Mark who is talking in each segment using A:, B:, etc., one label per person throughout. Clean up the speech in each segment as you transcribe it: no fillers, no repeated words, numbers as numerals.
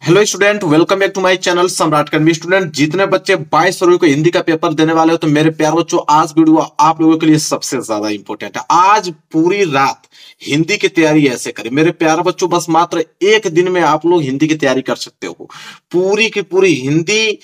A: Hello student, welcome back to my channel Samrat academy. Student, जितने बच्चे 22 फरवरी को हिंदी का पेपर देने वाले हो तो मेरे प्यारे बच्चों, आज वीडियो आप लोगों के लिए सबसे ज्यादा इंपॉर्टेंट है। आज पूरी रात हिंदी की तैयारी ऐसे करें मेरे प्यारे बच्चों। बस मात्र एक दिन में आप लोग हिंदी की तैयारी कर सकते हो। पूरी की पूरी हिंदी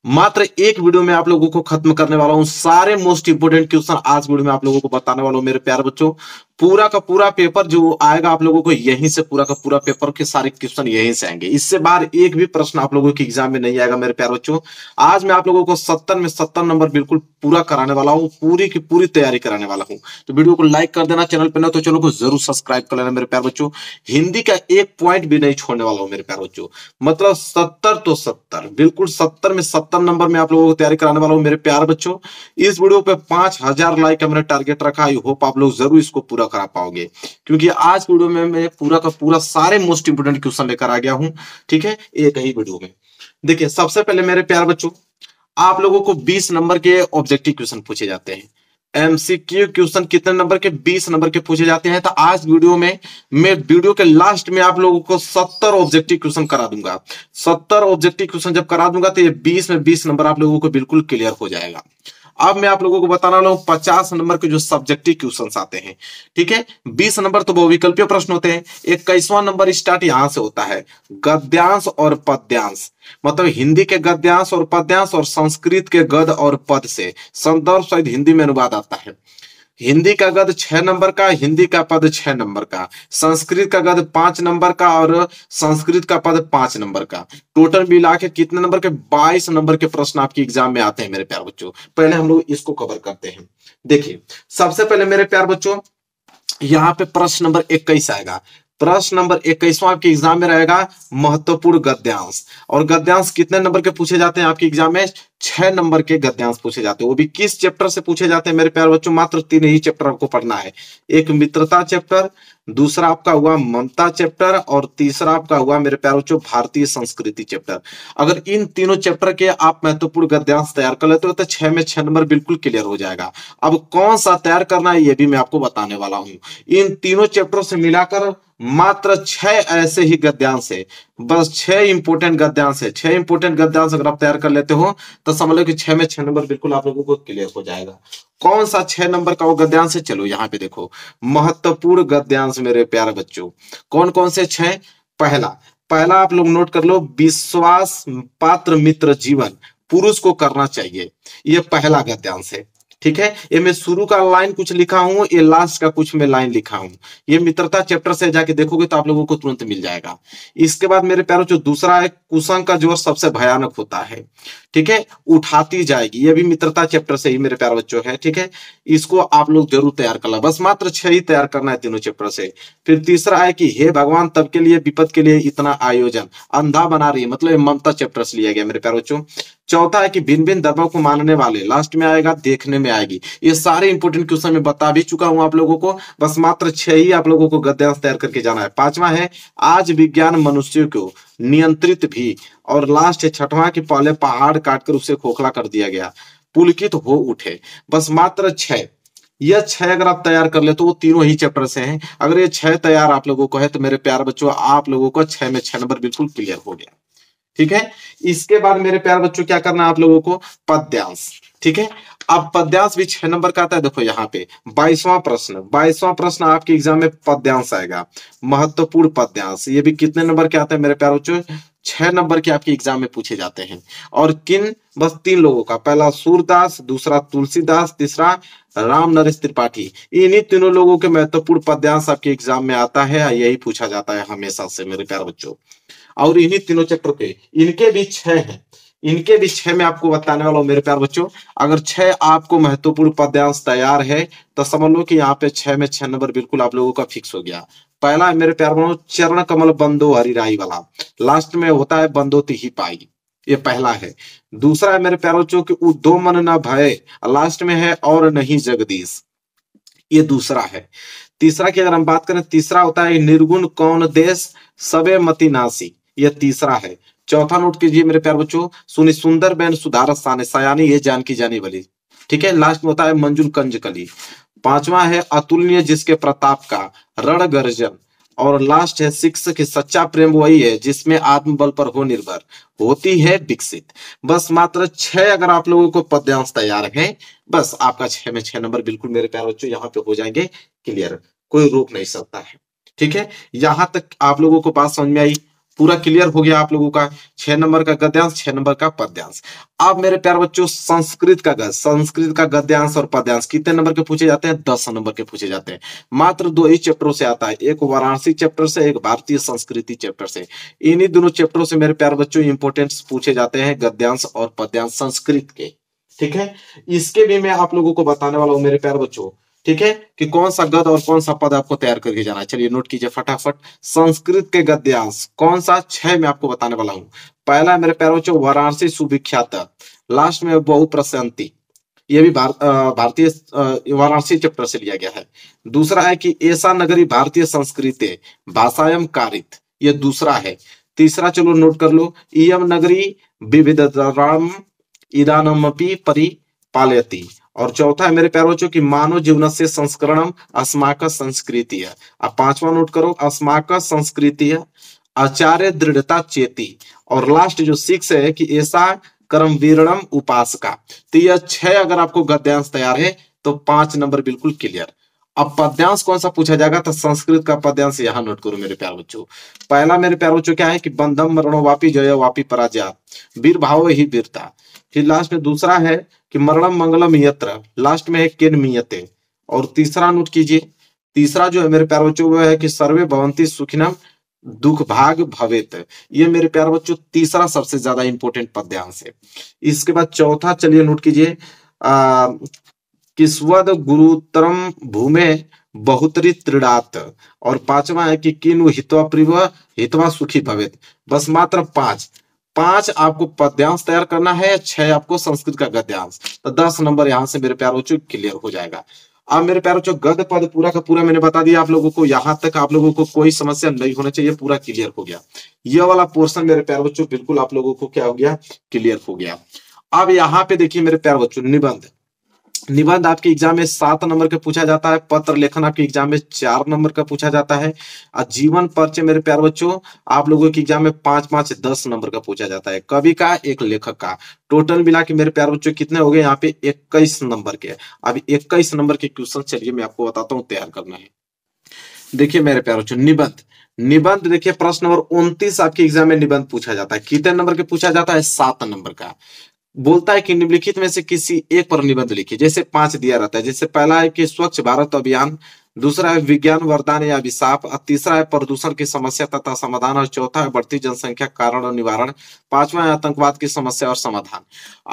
A: मात्र एक वीडियो में आप लोगों को खत्म करने वाला हूं। सारे मोस्ट इंपोर्टेंट क्वेश्चन आज वीडियो में आप लोगों को बताने वाला हूं मेरे प्यारे बच्चों। पूरा का पूरा पेपर जो आएगा आप लोगों को यहीं से, पूरा का पूरा पेपर के सारे क्वेश्चन यहीं से आएंगे। इससे बाहर एक भी प्रश्न आप लोगों के एग्जाम में नहीं आएगा मेरे प्यारे बच्चों। आज मैं आप लोगों को 70 में 70 नंबर बिल्कुल पूरा कराने वाला हूं, पूरी की पूरी तैयारी कराने वाला हूं। तो वीडियो को लाइक कर देना, चैनल पर ना तो चैनल को जरूर सब्सक्राइब कर लेना मेरे प्यारे बच्चों। हिंदी का एक पॉइंट भी नहीं छोड़ने वाला हूं मेरे प्यारे बच्चों। मतलब 70 तो 70, बिल्कुल 70 में 70 नंबर में आप लोगों को तैयारी कराने वाला हूं मेरे प्यारे बच्चों। इस वीडियो पे 5000 लाइक का मैंने टारगेट रखा। आई होप आप लोग जरूर इसको पूरा करा पाओगे, क्योंकि आज वीडियो में मैं पूरा का पूरा सारे मोस्ट इंपोर्टेंट क्वेश्चन लेकर आ गया हूं। ठीक है, एक ही वीडियो में। देखिए, सबसे पहले मेरे प्यारे बच्चों, आप लोगों को 20 नंबर के ऑब्जेक्टिव क्वेश्चन पूछे जाते हैं। एमसीक्यू क्वेश्चन कितने नंबर के? 20 नंबर के पूछे जाते हैं। तो आज वीडियो में मैं वीडियो के लास्ट में आप लोगों को 70 ऑब्जेक्टिव क्वेश्चन करा दूंगा। 70 ऑब्जेक्टिव क्वेश्चन जब करा दूंगा तो ये 20 में 20 नंबर आप लोगों को बिल्कुल क्लियर हो जाएगा। अब मैं आप लोगों को बताना वाला हूं 50 नंबर के जो सब्जेक्टिव क्वेश्चंस आते हैं। ठीक है, 20 नंबर तो बहुविकल्पीय प्रश्न होते हैं। 21वां नंबर स्टार्ट यहां से होता है, गद्यांश और पद्यांश। मतलब हिंदी के गद्यांश और पद्यांश और संस्कृत के गद और पद से संदर्भ सहित हिंदी में अनुवाद आता है। हिंदी का गद 6 नंबर का, हिंदी का पद 6 नंबर का, संस्कृत का गद 5 नंबर का और संस्कृत का पद 5 नंबर का। टोटल मिला के कितने नंबर के? 22 नंबर के प्रश्न आपके एग्जाम में आते हैं मेरे प्यारे बच्चों। पहले हम लोग इसको कवर करते हैं। देखिए, सबसे पहले मेरे प्यारे बच्चों, यहाँ पे प्रश्न नंबर 21 आएगा। प्रश्न नंबर 21वां आपके एग्जाम में रहेगा महत्वपूर्ण गद्यांश। और गद्यांश कितने नंबर के पूछे जाते हैं आपके एग्जाम में? 6 नंबर के गद्यांश पूछे जाते हैं। वो भी किस चैप्टर से पूछे जाते हैं मेरे प्यारे बच्चों? मात्र 3 ही चैप्टर आपको पढ़ना है। एक मित्रता चैप्टर, दूसरा आपका हुआ ममता चैप्टर और तीसरा आपका हुआ मेरे प्यारे बच्चों भारतीय संस्कृति चैप्टर। अगर इन तीनों चैप्टर के आप महत्वपूर्ण गद्यांश तैयार कर लेते हो तो 6 में 6 नंबर बिल्कुल क्लियर हो जाएगा। अब कौन सा तैयार करना है ये भी मैं आपको बताने वाला हूं। इन तीनों चैप्टरों से मिलाकर मात्र 6 ऐसे ही गद्यांश है। बस 6 इंपोर्टेंट गद्यांश है। 6 इंपोर्टेंट गद्यांश अगर आप तैयार कर लेते हो तो समझ लो कि 6 में 6 नंबर बिल्कुल आप लोगों को क्लियर हो जाएगा। कौन सा 6 नंबर का वो गद्यांश है? चलो यहाँ पे देखो, महत्वपूर्ण गद्यांश मेरे प्यारे बच्चों। कौन कौन से 6? पहला पहला आप लोग नोट कर लो, विश्वास पात्र मित्र जीवन पुरुष को करना चाहिए। ये पहला गद्यांश है। ठीक है, ये मैं शुरू का लाइन कुछ लिखा हूं, ये लास्ट का कुछ मैं लाइन लिखा हूं। ये मित्रता चैप्टर से जाके देखोगे तो आप लोगों को तुरंत मिल जाएगा। इसके बाद मेरे प्यारों जो दूसरा है, कुसंग का जोर सबसे भयानक होता है। ठीक है, उठाती जाएगी, ये भी मित्रता चैप्टर से ही मेरे प्यारे बच्चों है। ठीक है, इसको आप लोग जरूर तैयार करना। बस मात्र 6 ही तैयार करना है तीनों चैप्टर से। फिर तीसरा है कि हे भगवान तब के लिए विपद के लिए इतना आयोजन, अंधा बना रही है, मतलब ममता चैप्टर से लिया गया मेरे प्यारे बच्चों। चौथा है कि भिन्न भिन्न धर्मों को मानने वाले, लास्ट में आएगा देखने में आएगी। ये सारे इंपोर्टेंट क्वेश्चन मैं बता भी चुका हूं आप लोगों को। बस मात्र 6 ही आप लोगों को गद्यांश तैयार करके जाना है। पांचवा है आज विज्ञान मनुष्य को नियंत्रित भी। और लास्ट है छठवां कि पहले पहाड़ काटकर उसे खोखला कर दिया गया, पुलकित हो उठे। बस मात्र 6, यह 6 अगर आप तैयार कर ले तो वो तीनों ही चैप्टर से हैं। अगर ये 6 तैयार आप लोगों को है तो मेरे प्यारे बच्चों, आप लोगों को 6 में 6 नंबर बिल्कुल क्लियर हो गया। ठीक है, इसके बाद मेरे प्यारे बच्चों क्या करना है आप लोगों को? पद्यांश। ठीक है, अब पद्यांश भी 6 नंबर का आता है। देखो यहाँ पे 22वां प्रश्न आपके एग्जाम में पद्यांश आएगा, महत्वपूर्ण पद्यांश। ये भी कितने नंबर के आते हैं मेरे प्यारे बच्चों? 6 नंबर के आपके एग्जाम में पूछे जाते हैं। और किन? बस 3 लोगों का, पहला सूरदास, दूसरा तुलसीदास, तीसरा राम नरेश त्रिपाठी। इन्हीं तीनों लोगों के महत्वपूर्ण पद्यांश आपके एग्जाम में आता है। यही पूछा जाता है हमेशा से मेरे प्यारे बच्चों। और इन्हीं तीनों चैप्टर के इनके भी 6 हैं। इनके भी 6 में आपको बताने वाला हूं मेरे प्यारे बच्चों। अगर 6 आपको महत्वपूर्ण पद्यांश तैयार है तो समझ लो कि यहाँ पे 6 में 6 नंबर बिल्कुल आप लोगों का फिक्स हो गया। पहला है मेरे प्यारे बच्चों, चरण कमल बंदो हरिराई वाला, लास्ट में होता है बंदो तिहि पाई, ये पहला है। दूसरा है मेरे प्यारे बच्चों कि उद्धो मन न भय, लास्ट में है और नहीं जगदीश, ये दूसरा है। तीसरा की अगर हम बात करें, तीसरा होता है निर्गुण कौन देश सबे मति नासी, ये तीसरा है। चौथा नोट कीजिए मेरे प्यारे बच्चों, सुनी सुंदर बैन सुधारस साने सयानी, ये जान की जानी वाली। ठीक है, लास्ट में होता है मंजुल कंज कली। पांचवा है अतुलनीय जिसके प्रताप का रण गर्जन, और लास्ट है 6 कि सच्चा प्रेम वही है जिसमें आत्मबल पर हो निर्भर, होती है विकसित। बस मात्र 6 अगर आप लोगों को पद्यांश तैयार है, बस आपका 6 में 6 नंबर बिल्कुल मेरे प्यारे बच्चों यहाँ पे हो जाएंगे क्लियर, कोई रोक नहीं सकता है। ठीक है, यहां तक आप लोगों को बात समझ में आई, पूरा क्लियर हो गया आप लोगों का। 6 नंबर का गद्यांश, 6 नंबर का पद्यांश। अब मेरे प्यारे बच्चों संस्कृत का गद्यांश और पद्यांश कितने नंबर के पूछे जाते हैं? 10 नंबर के पूछे जाते हैं। मात्र 2 ही चैप्टरों से आता है, एक वाराणसी चैप्टर से, एक भारतीय संस्कृति चैप्टर से। इन्हीं दोनों चैप्टरों से मेरे प्यारे बच्चों इंपोर्टेंट पूछे जाते हैं गद्यांश और पद्यांश संस्कृत के। ठीक है, इसके भी मैं आप लोगों को बताने वाला हूं मेरे प्यारे बच्चों। ठीक है, कि कौन सा गद और कौन सा पद आपको तैयार करके जाना है। चलिए नोट कीजिए फटाफट। संस्कृत के गद्यांश कौन सा? 6 में आपको बताने वाला हूं। पहला मेरे प्यारे बच्चों वाराणसी सुविख्यात, लास्ट में बहु प्रशांति, ये भी भारतीय वाराणसी चैप्टर से लिया गया है। दूसरा है कि ऐसा नगरी भारतीय संस्कृति भाषायम कारित, ये दूसरा है। तीसरा चलो नोट कर लो, इयम नगरी विविधताम इदानमपि परिपालयति। और चौथा है मेरे प्यारे बच्चों की मानव जीवन से संस्करणम अस्माक संस्कृति है। अब पांचवा नोट करो, अस्माक संस्कृति है आचार्य दृढ़ता चेती। और लास्ट जो 6 है कि ऐसा कर्म वीरणम उपासका। तो यह 6 अगर आपको गद्यांश तैयार है तो 5 नंबर बिल्कुल क्लियर। अब पद्यांश कौन सा पूछा जाएगा? तो संस्कृत का पद्यांश यहां नोट करो मेरे प्यारे बच्चों। पहला मेरे प्यारे बच्चों क्या है कि बंधम मरणो वापी जय वापी पराजय, वीर भाव ही वीरता। फिर लास्ट में दूसरा है कि मरणम मंगलम यत्र, लास्ट में है केन मियते। और तीसरा नोट कीजिए, तीसरा जो है मेरे प्यारे बच्चों वो है कि सर्वे भवंती सुखिनम दुख भाग भवेत। ये मेरे प्यारे बच्चों तीसरा सबसे ज्यादा इंपॉर्टेंट पद्यांश है। इसके बाद चौथा चलिए नोट कीजिए, किस्वद गुरुतरम भूमे बहुतरी त्रिडात। और पांचवा है कि किनु हित्वा प्रिव हित्वा सुखी भवेत। बस मात्र 5 आपको पद्यांश तैयार करना है, 6 आपको संस्कृत का गद्यांश। तो 10 नंबर यहां से मेरे प्यारे बच्चों क्लियर हो जाएगा। अब मेरे प्यारे बच्चों गद्य पद पूरा का पूरा मैंने बता दिया आप लोगों को, यहां तक आप लोगों को कोई समस्या नहीं होना चाहिए, पूरा क्लियर हो गया। ये वाला पोर्शन मेरे प्यारे बच्चों बिल्कुल आप लोगों को क्या हो गया? क्लियर हो गया। अब यहाँ पे देखिए मेरे प्यारे बच्चों निबंध। निबंध आपके एग्जाम में 7 नंबर का पूछा जाता है। पत्र लेखन आपके एग्जाम में 4 नंबर का पूछा जाता है। और जीवन परिचय मेरे प्यारे बच्चों आप लोगों के एग्जाम में 5 10 नंबर का पूछा जाता है। कवि का, एक लेखक का। टोटल मिला के मेरे प्यारे बच्चों कितने हो गए यहाँ पे? 21 नंबर के। अब 21 नंबर के क्वेश्चन चलिए मैं आपको बताता हूँ तैयार करना है। देखिए मेरे प्यारे बच्चों निबंध, निबंध देखिए प्रश्न नंबर 29 आपके एग्जाम में निबंध पूछा जाता है। कितने नंबर के पूछा जाता है? 7 नंबर का। बोलता है कि निम्नलिखित में से किसी एक पर निबंध लिखिए। जैसे 5 दिया रहता है, जैसे पहला है कि स्वच्छ भारत अभियान, दूसरा है विज्ञान वरदान या अभिशाप, और तीसरा है प्रदूषण की समस्या तथा समाधान, और चौथा है बढ़ती जनसंख्या कारण और निवारण, पांचवा है आतंकवाद की समस्या और समाधान।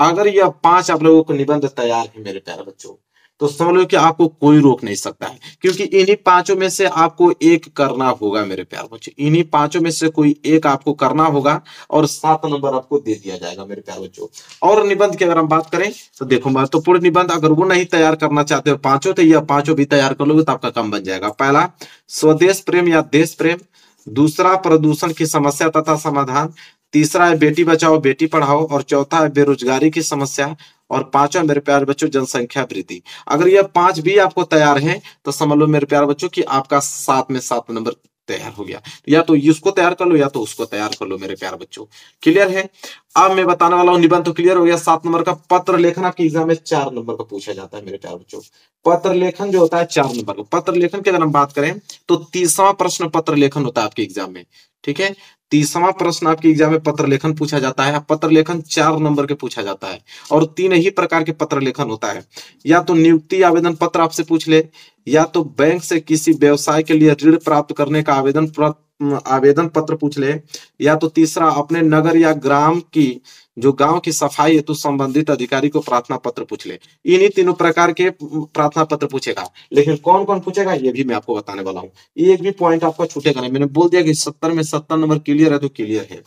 A: अगर यह 5 आप लोगों को निबंध तैयार है मेरे प्यारे बच्चों तो समझ लो कि आपको कोई रोक नहीं सकता है, क्योंकि इन्हीं 5 में से आपको एक करना होगा मेरे प्यारे बच्चों। इन्हीं 5 में से कोई एक आपको करना होगा और 7 नंबर आपको दे दिया जाएगा मेरे प्यारे बच्चों। और निबंध की अगर हम बात करें तो देखो महत्वपूर्ण निबंध अगर वो नहीं तैयार करना चाहते हो 5 तो यह 5 भी तैयार कर लोगे तो आपका काम बन जाएगा। पहला स्वदेश प्रेम या देश प्रेम, दूसरा प्रदूषण की समस्या तथा समाधान, तीसरा है बेटी बचाओ बेटी पढ़ाओ, और चौथा है बेरोजगारी की समस्या, और पांचवा मेरे प्यारे बच्चों जनसंख्या वृद्धि। अगर ये 5 भी आपको तैयार है तो समझ लो मेरे प्यारे बच्चों कि आपका 7 में 7 नंबर तैयार हो गया। या तो इसको तैयार कर लो या तो उसको तैयार कर लो मेरे प्यारे बच्चों। क्लियर है? अब मैं बताने वाला हूं निबंध तो क्लियर हो गया। 7 नंबर का पत्र लेखन आपके एग्जाम में 4 नंबर का पूछा जाता है मेरे प्यारे बच्चों। पत्र लेखन जो होता है 4 नंबर का। पत्र लेखन की अगर हम बात करें तो 30वां प्रश्न पत्र लेखन होता है आपके एग्जाम में। ठीक है, 30वां प्रश्न आपके एग्जाम में पत्र लेखन पूछा जाता है। पत्र लेखन 4 नंबर के पूछा जाता है और 3 ही प्रकार के पत्र लेखन होता है। या तो नियुक्ति आवेदन पत्र आपसे पूछ ले, या तो बैंक से किसी व्यवसाय के लिए ऋण प्राप्त करने का आवेदन पत्र पूछ ले, या तो तीसरा अपने नगर या ग्राम की जो गांव की सफाई हेतु संबंधित अधिकारी को प्रार्थना पत्र पूछ ले। इन्हीं तीनों प्रकार के प्रार्थना पत्र पूछेगा। लेकिन कौन कौन पूछेगा ये भी मैं आपको बताने वाला हूँ। एक भी पॉइंट आपका छूटेगा नहीं। मैंने बोल दिया कि 70 में 70 नंबर क्लियर है तो क्लियर है।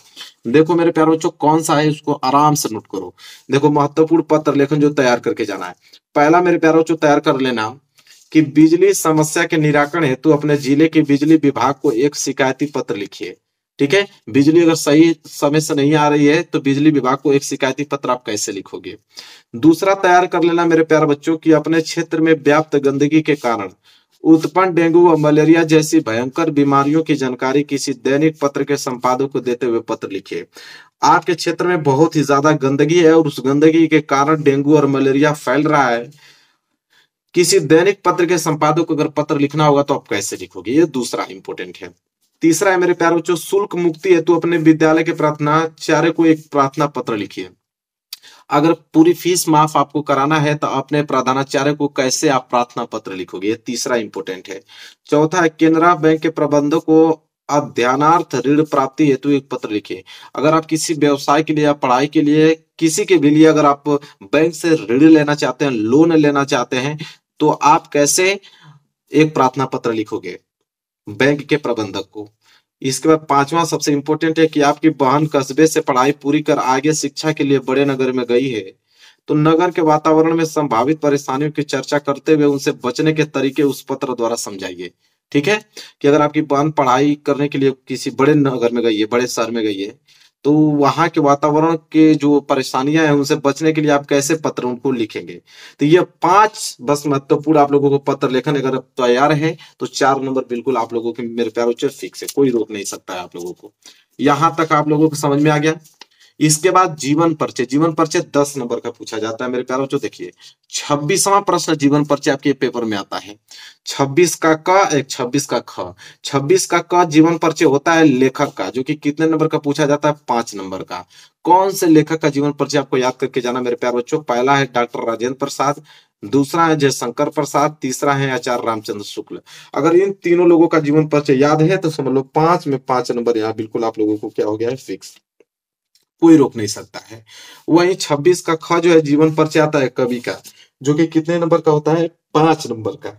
A: देखो मेरे प्यारे बच्चों कौन सा है उसको आराम से नोट करो। देखो महत्वपूर्ण पत्र लेखन जो तैयार करके जाना है। पहला मेरे प्यारे बच्चों तैयार कर लेना कि बिजली समस्या के निराकरण हेतु अपने जिले के बिजली विभाग को एक शिकायती पत्र लिखिए। ठीक है, बिजली अगर सही समय से नहीं आ रही है तो बिजली विभाग को एक शिकायती पत्र आप कैसे लिखोगे। दूसरा तैयार कर लेना मेरे प्यारे बच्चों कि अपने क्षेत्र में व्याप्त गंदगी के कारण उत्पन्न डेंगू व मलेरिया जैसी भयंकर बीमारियों की जानकारी किसी दैनिक पत्र के संपादक को देते हुए पत्र लिखिए। आपके क्षेत्र में बहुत ही ज्यादा गंदगी है और उस गंदगी के कारण डेंगू और मलेरिया फैल रहा है। किसी दैनिक पत्र के संपादक को अगर पत्र लिखना होगा तो आप कैसे लिखोगे? ये दूसरा इंपोर्टेंट है। तीसरा है मेरे प्यारे बच्चों, शुल्क मुक्ति हेतु अपने विद्यालय के प्रार्थनाचार्य को एक प्रार्थना पत्र लिखिए। अगर पूरी फीस माफ आपको कराना है तो अपने प्रधानाचार्य को कैसे आप प्रार्थना पत्र लिखोगे? ये तीसरा इंपोर्टेंट है। चौथा है, केनरा बैंक के प्रबंधक को अध्ययनार्थ ऋण प्राप्ति हेतु एक पत्र लिखिए। अगर आप किसी व्यवसाय के लिए या पढ़ाई के लिए किसी के भी लिए अगर आप बैंक से ऋण लेना चाहते हैं, लोन लेना चाहते हैं, तो आप कैसे एक प्रार्थना पत्र लिखोगे बैंक के प्रबंधक को? इसके बाद पांचवा सबसे इंपॉर्टेंट है कि आपकी बहन कस्बे से पढ़ाई पूरी कर आगे शिक्षा के लिए बड़े नगर में गई है, तो नगर के वातावरण में संभावित परेशानियों की चर्चा करते हुए उनसे बचने के तरीके उस पत्र द्वारा समझाइए। ठीक है, कि अगर आपकी बहन पढ़ाई करने के लिए किसी बड़े नगर में गई है, बड़े शहर में गई है, तो वहां के वातावरण के जो परेशानियां हैं उनसे बचने के लिए आप कैसे पत्र उनको लिखेंगे? तो ये 5 बस महत्वपूर्ण आप लोगों को पत्र लेखन अगर तैयार है तो 4 नंबर बिल्कुल आप लोगों के मेरे प्यारे बच्चों फिक्स है, कोई रोक नहीं सकता है आप लोगों को। यहां तक आप लोगों को समझ में आ गया। इसके बाद जीवन परिचय। जीवन परिचय 10 नंबर का पूछा जाता है मेरे प्यारे बच्चों। देखिए 26वां प्रश्न जीवन परिचय आपके पेपर में आता है। 26 का क, एक 26 का ख। 26 का क जीवन परिचय होता है लेखक का, जो कि कितने नंबर का पूछा जाता है? 5 नंबर का। कौन से लेखक का जीवन परिचय आपको याद करके जाना मेरे प्यारे बच्चों? पहला है डॉक्टर राजेंद्र प्रसाद, दूसरा है जयशंकर प्रसाद, तीसरा है आचार्य रामचंद्र शुक्ल। अगर इन तीनों लोगों का जीवन परिचय याद है तो समझ लो 5 में 5 नंबर यहाँ बिल्कुल आप लोगों को क्या हो गया है? फिक्स, कोई रोक नहीं सकता है। वहीं 26 का ख जो है जीवन परिचय आता है कवि का, जो कि कितने नंबर का होता है? 5 नंबर का।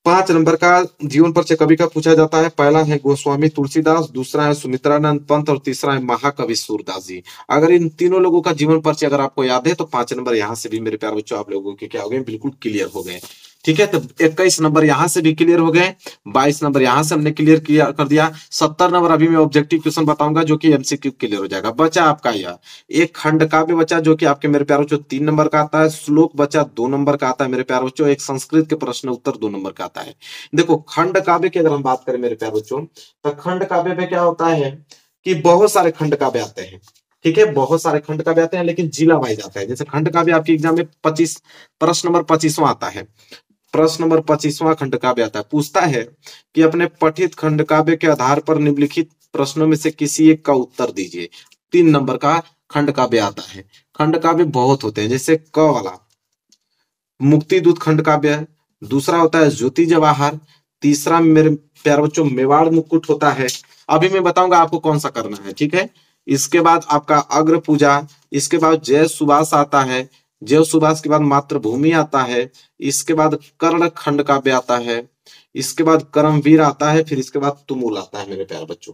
A: 5 नंबर का जीवन परिचय कवि का पूछा जाता है। पहला है गोस्वामी तुलसीदास, दूसरा है सुमित्रानंद पंत और तीसरा है महाकवि सूरदास जी। अगर इन तीनों लोगों का जीवन परिचय अगर आपको याद है तो 5 नंबर यहाँ से भी मेरे प्यारे बच्चों आप लोगों के क्या हो गए? बिल्कुल क्लियर हो गए। ठीक है, तो 21 नंबर यहाँ से भी क्लियर हो गए, 22 नंबर यहाँ से हमने क्लियर किया कर दिया। 70 नंबर अभी मैं ऑब्जेक्टिव क्वेश्चन बताऊंगा जो कि एमसीक्यू क्लियर हो जाएगा। बचा आपका यह एक खंड काव्य बचा, जो कि आपके मेरे प्यारे बच्चों 3 नंबर का आता है। श्लोक बचा 2 नंबर का आता है मेरे प्यारे बच्चों। एक संस्कृत के प्रश्न उत्तर 2 नंबर का आता है। देखो खंड काव्य की अगर हम बात करें मेरे प्यारे बच्चों, तो खंड काव्य में क्या होता है कि बहुत सारे खंड काव्य आते हैं। ठीक है, बहुत सारे खंड काव्य आते हैं लेकिन जिला वाइज आता है। जैसे खंड काव्य आपके एग्जाम में 25 प्रश्न नंबर 25वां आता है। प्रश्न नंबर 25वां खंड काव्य आता है, पूछता है कि अपने पठित खंड काव्य के आधार पर निम्नलिखित प्रश्नों में से किसी एक का उत्तर दीजिए। 3 नंबर का खंड काव्य आता है। खंड काव्य बहुत होते हैं, जैसे क वाला मुक्ति दूत खंड काव्य है, दूसरा होता है ज्योति जवाहर, तीसरा मेरे प्यारे बच्चों मेवाड़ मुकुट होता है। अभी मैं बताऊंगा आपको कौन सा करना है। ठीक है, इसके बाद आपका अग्र पूजा, इसके बाद जय सुभाष आता है, जय सुभाष के बाद मातृभूमि आता है, इसके बाद कर्ण खंड काव्य आता है, इसके बाद कर्मवीर आता है, फिर इसके बाद तुमुल आता है मेरे प्यारे बच्चों।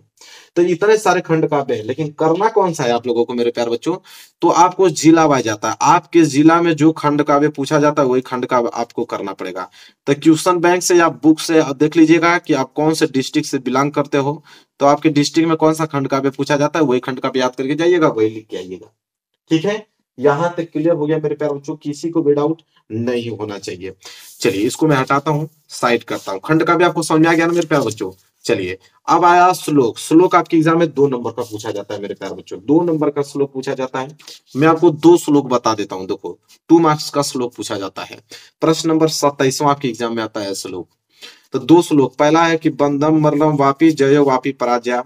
A: तो इतने सारे खंड काव्य है, लेकिन करना कौन सा है आप लोगों को मेरे प्यारे बच्चों? तो आपको जिला वाइज जाता है। आपके जिला में जो खंड काव्य पूछा जाता है वही खंड काव्य आपको करना पड़ेगा। तो क्वेश्चन बैंक से या बुक से देख लीजिएगा कि आप कौन से डिस्ट्रिक्ट से बिलोंग करते हो, तो आपके डिस्ट्रिक्ट में कौन सा खंड काव्य पूछा जाता है वही खंड काव्य याद करके जाइएगा, वही लिख के आइएगा। ठीक है, यहां तक क्लियर हो गया मेरे प्यारे बच्चों? किसी को भी डाउट नहीं होना चाहिए। चलिए इसको मैं हटाता हूं, साइड करता हूं। खंड का भी आपको समझ में आ गया ना मेरे प्यारे बच्चों? चलिए अब आया श्लोक। श्लोक आपके एग्जाम में 2 नंबर का पूछा जाता है मेरे प्यारे बच्चों। 2 नंबर का श्लोक पूछा जाता है। मैं आपको 2 श्लोक बता देता हूं। देखो 2 मार्क्स का श्लोक पूछा जाता है। प्रश्न नंबर 27वां आपके एग्जाम में आता है श्लोक। तो 2 श्लोक, पहला है कि बंदम मरलम वापी जयो वापी पराजय